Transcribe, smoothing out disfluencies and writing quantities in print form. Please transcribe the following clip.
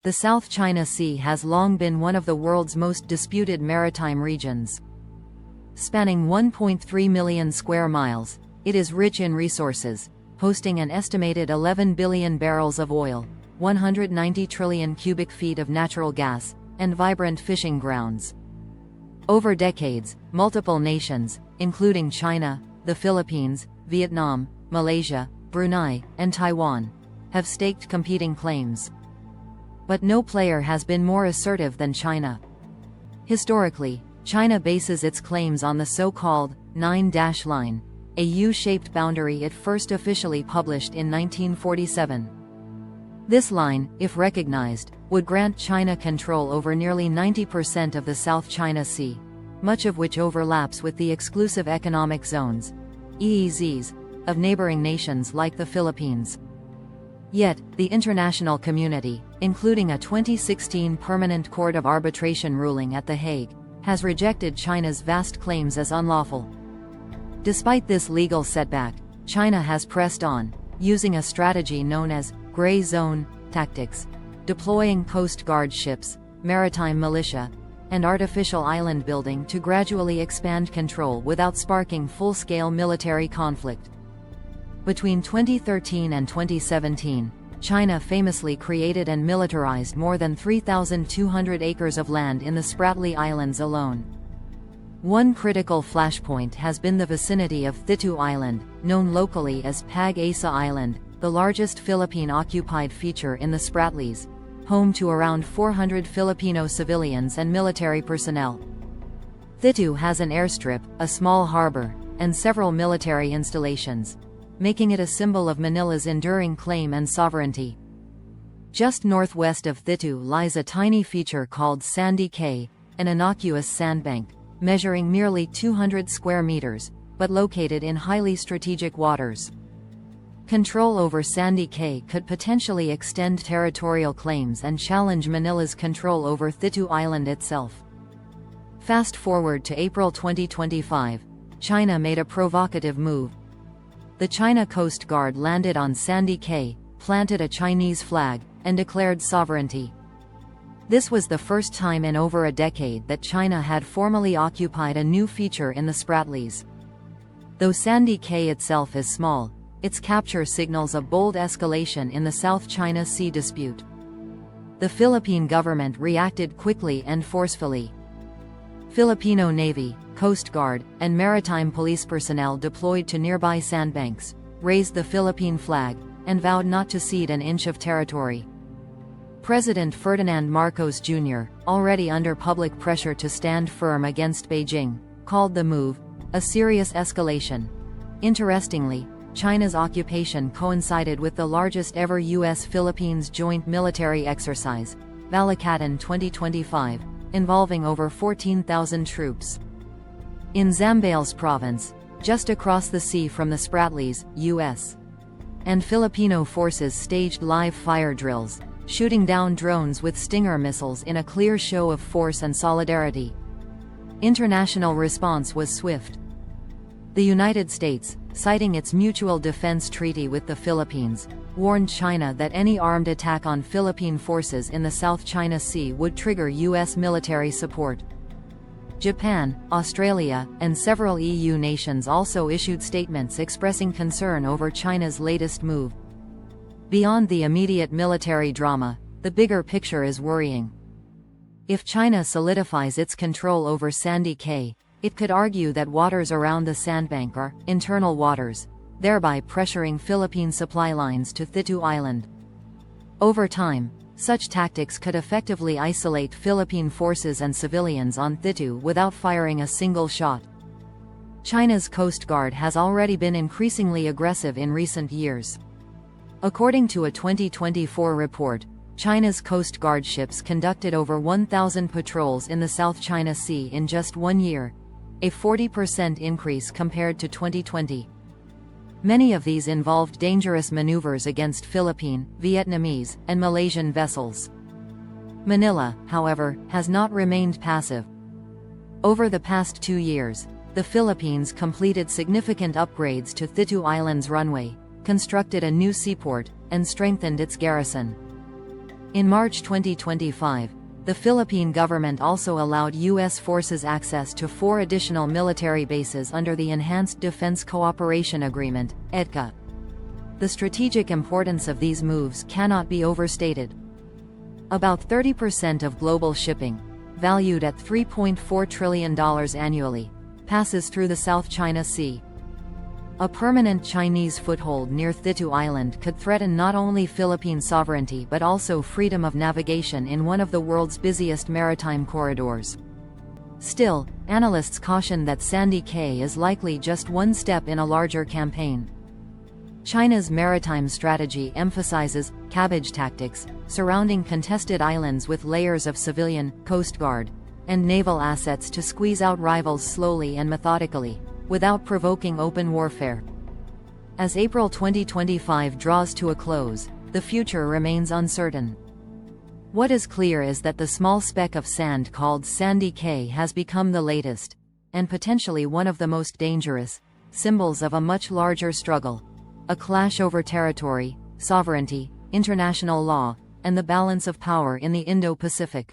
The South China Sea has long been one of the world's most disputed maritime regions. Spanning 1.3 million square miles, it is rich in resources, hosting an estimated 11 billion barrels of oil, 190 trillion cubic feet of natural gas, and vibrant fishing grounds. Over decades, multiple nations, including China, the Philippines, Vietnam, Malaysia, Brunei, and Taiwan, have staked competing claims. But no player has been more assertive than China. Historically, China bases its claims on the so-called nine-dash line, a U-shaped boundary it first officially published in 1947. This line, if recognized, would grant China control over nearly 90% of the South China Sea, much of which overlaps with the exclusive economic zones, EEZs, of neighboring nations like the Philippines. Yet, the international community, including a 2016 Permanent Court of Arbitration ruling at The Hague, has rejected China's vast claims as unlawful. Despite this legal setback, China has pressed on, using a strategy known as gray zone tactics, deploying Coast Guard ships, maritime militia, and artificial island building to gradually expand control without sparking full-scale military conflict. Between 2013 and 2017, China famously created and militarized more than 3,200 acres of land in the Spratly Islands alone. One critical flashpoint has been the vicinity of Thitu Island, known locally as Pag-asa Island, the largest Philippine-occupied feature in the Spratlys, home to around 400 Filipino civilians and military personnel. Thitu has an airstrip, a small harbor, and several military installations, making it a symbol of Manila's enduring claim and sovereignty. Just northwest of Thitu lies a tiny feature called Sandy Cay, an innocuous sandbank, measuring merely 200 square meters, but located in highly strategic waters. Control over Sandy Cay could potentially extend territorial claims and challenge Manila's control over Thitu Island itself. Fast forward to April 2025, China made a provocative move. The China Coast Guard landed on Sandy Cay, planted a Chinese flag, and declared sovereignty. This was the first time in over a decade that China had formally occupied a new feature in the Spratlys. Though Sandy Cay itself is small, its capture signals a bold escalation in the South China Sea dispute. The Philippine government reacted quickly and forcefully. Filipino Navy, Coast Guard, and maritime police personnel deployed to nearby sandbanks, raised the Philippine flag, and vowed not to cede an inch of territory. President Ferdinand Marcos Jr., already under public pressure to stand firm against Beijing, called the move a serious escalation. Interestingly, China's occupation coincided with the largest ever U.S.-Philippines joint military exercise, Balikatan 2025, involving over 14,000 troops. In Zambales province, just across the sea from the Spratlys, U.S. and Filipino forces staged live fire drills, shooting down drones with Stinger missiles in a clear show of force and solidarity. International response was swift. The United States, citing its mutual defense treaty with the Philippines, warned China that any armed attack on Philippine forces in the South China Sea would trigger U.S. military support. Japan, Australia, and several EU nations also issued statements expressing concern over China's latest move. Beyond the immediate military drama, the bigger picture is worrying. If China solidifies its control over Sandy Cay, it could argue that waters around the sandbank are internal waters, thereby pressuring Philippine supply lines to Thitu Island. Over time, such tactics could effectively isolate Philippine forces and civilians on Thitu without firing a single shot. China's Coast Guard has already been increasingly aggressive in recent years. According to a 2024 report, China's Coast Guard ships conducted over 1,000 patrols in the South China Sea in just 1 year, a 40% increase compared to 2020. Many of these involved dangerous maneuvers against Philippine, Vietnamese, and Malaysian vessels. Manila, however, has not remained passive. Over the past 2 years, the Philippines completed significant upgrades to Thitu Island's runway, constructed a new seaport, and strengthened its garrison. In March 2025, the Philippine government also allowed U.S. forces access to 4 additional military bases under the Enhanced Defense Cooperation Agreement, EDCA. The strategic importance of these moves cannot be overstated. About 30% of global shipping, valued at $3.4 trillion annually, passes through the South China Sea. A permanent Chinese foothold near Thitu Island could threaten not only Philippine sovereignty but also freedom of navigation in one of the world's busiest maritime corridors. Still, analysts caution that Sandy Cay is likely just one step in a larger campaign. China's maritime strategy emphasizes cabbage tactics, surrounding contested islands with layers of civilian, coast guard, and naval assets to squeeze out rivals slowly and methodically, without provoking open warfare. As April 2025 draws to a close, the future remains uncertain. What is clear is that the small speck of sand called Sandy Cay has become the latest, and potentially one of the most dangerous, symbols of a much larger struggle. A clash over territory, sovereignty, international law, and the balance of power in the Indo-Pacific.